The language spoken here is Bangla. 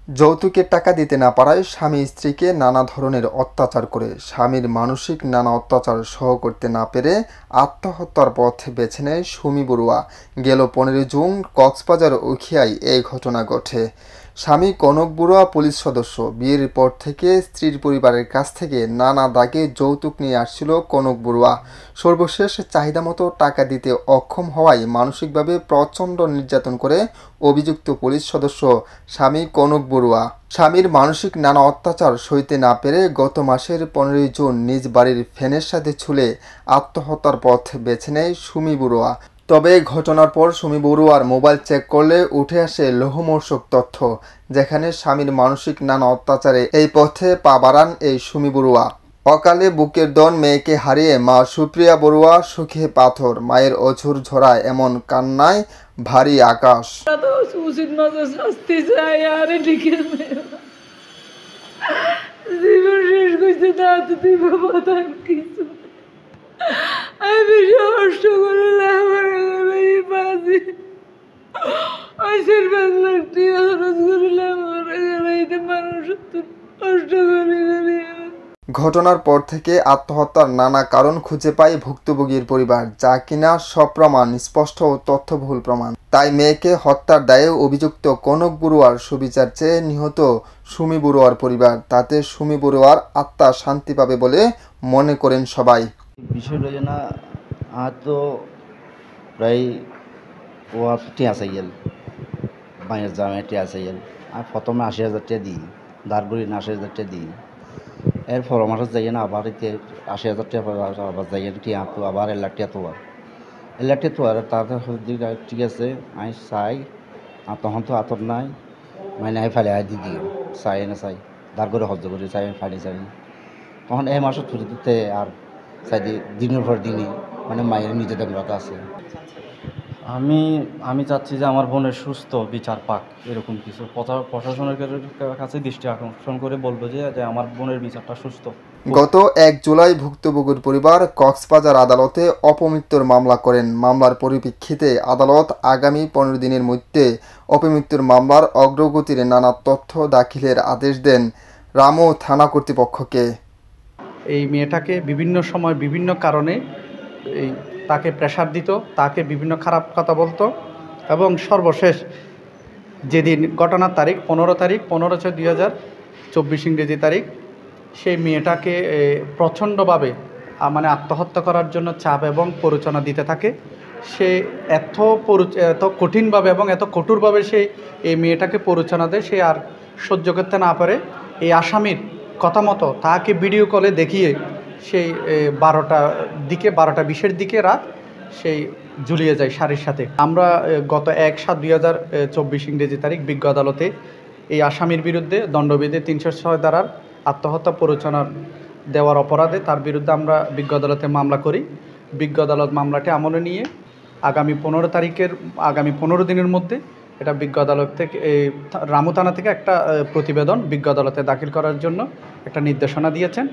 যৌতুকের টাকা দিতে না পারায় স্বামী স্ত্রীকে নানা ধরনের অত্যাচার করে স্বামীর মানসিক নানা অত্যাচার সহ করতে না পেরে আত্মহত্যার পথ বেছে নেয় সুমি বড়ুয়া। গেল 15 জুন কক্সবাজার উখিয়ায় এই ঘটনা ঘটে। স্বামী কনক বড়ুয়া পুলিশ সদস্য। বিয়ের পর থেকে স্ত্রীর পরিবারের কাছ থেকে নানা দাগে যৌতুক নিয়ে আসছিল কনক বড়ুয়া। সর্বশেষ চাহিদা মতো টাকা দিতে অক্ষম হওয়ায় মানসিকভাবে প্রচণ্ড নির্যাতন করে অভিযুক্ত পুলিশ সদস্য স্বামী কনক বড়ুয়া। স্বামীর মানসিক নানা অত্যাচার সইতে না পেরে গত মাসের 15 জুন নিজ বাড়ির ফ্যানের সাথে ঝুলে আত্মহত্যার পথ বেছে নেয় সুমি বড়ুয়া। তবে ঘটনার পর সুমি বড়ুয়ার মোবাইল চেক করলে উঠে আসে লোমহর্ষক তথ্য, যেখানে স্বামীর মানসিক নানা অত্যাচারে এই পথে পা বাড়ান এই সুমি বড়ুয়া। অকালে বুকের দন মেয়েকে হারিয়ে মা সুপ্রিয়া বড়ুয়া সুখে পাথর, মায়ের অঝোর ঝরা এমন কান্নায় ভারী আকাশ। ঘটনার পর থেকে আত্মহত্যার নানা কারণ খুঁজে পায় ভুক্তভোগীর পরিবার, যা কিনা সপ্রমাণ, স্পষ্ট ও তথ্যবহুল প্রমাণ। তাই মেয়েকে হত্যার দায়ে অভিযুক্ত কনক বড়ুয়ার সুবিচার চেয়ে নিহত সুমি বড়ুয়ার পরিবার। তাতে সুমি বড়ুয়ার আত্মা শান্তি পাবে বলে মনে করেন সবাই। বিষয়টা যে না আর তো প্রায় ওয়ার টিয়া চাইল বাইরের জামে টিয়া চাইল। আর প্রথমে 80,000 টাকা দিই, দাঁড়গুড়ি 80,000 টাকা দিই। এর পরামর্শ যাই না আবার 80,000 টাকা আবার যাই টিয়া তো আবার 1 লাখ টাকা তো আর 1 লাখ টাকা তো আর তাদের ঠিক আছে আমি চাই। আর তখন তো আতর নাই, মানে আমি ফালে আয় দিদি চাই না চাই দাঁড় করে সহ্য করে চাই, আমি ফালি চাই। তখন এই মাসে ছুটি দিতে আর চাই দিনের পর দিনই মানে মায়ের নিজেদের রাতে আছে। আমি চাচ্ছি যে আমার বোনের সুস্থ বিচার পাক, এরকম কিছু প্রশাসনের কাছে দৃষ্টি আকর্ষণ করে বলবো যে আমার বোনের বিচারটা সুস্থ। গত 1 জুলাই ভুক্তভোগীর পরিবার কক্সবাজার আদালতে অপমৃত্যুর মামলা করেন। মামলার পরিপ্রেক্ষিতে আদালত আগামী 15 দিনের মধ্যে অপমৃত্যুর মামলার অগ্রগতির নানা তথ্য দাখিলের আদেশ দেন রামু থানা কর্তৃপক্ষকে। এই মেয়েটাকে বিভিন্ন সময় বিভিন্ন কারণে তাকে প্রেশার দিত, তাকে বিভিন্ন খারাপ কথা বলতো এবং সর্বশেষ যেদিন ঘটনার তারিখ 15/6/2024 ইংরেজি তারিখ, সেই মেয়েটাকে প্রচণ্ডভাবে মানে আত্মহত্যা করার জন্য চাপ এবং প্ররোচনা দিতে থাকে। সে এত কঠিনভাবে এবং এত কঠোরভাবে এই মেয়েটাকে প্ররোচনা দেয়। সে আর সহ্য করতে না পারে এই আসামির কথা মতো তাকে ভিডিও কলে দেখিয়ে সেই 12:20 দিকে রাত সেই ঝুলিয়ে যায় শাড়ির সাথে। আমরা গত 1/7/2024 ইংরেজি তারিখ বিজ্ঞ আদালতে এই আসামির বিরুদ্ধে দণ্ডবিধি 306 ধারার আত্মহত্যা প্ররোচনা দেওয়ার অপরাধে তার বিরুদ্ধে আমরা বিজ্ঞ আদালতে মামলা করি। বিজ্ঞ আদালত মামলাটি আমলে নিয়ে আগামী 15 দিনের মধ্যে এটা বিজ্ঞ আদালত থেকে রামু থানা থেকে একটা প্রতিবেদন বিজ্ঞ আদালতে দাখিল করার জন্য একটা নির্দেশনা দিয়েছেন।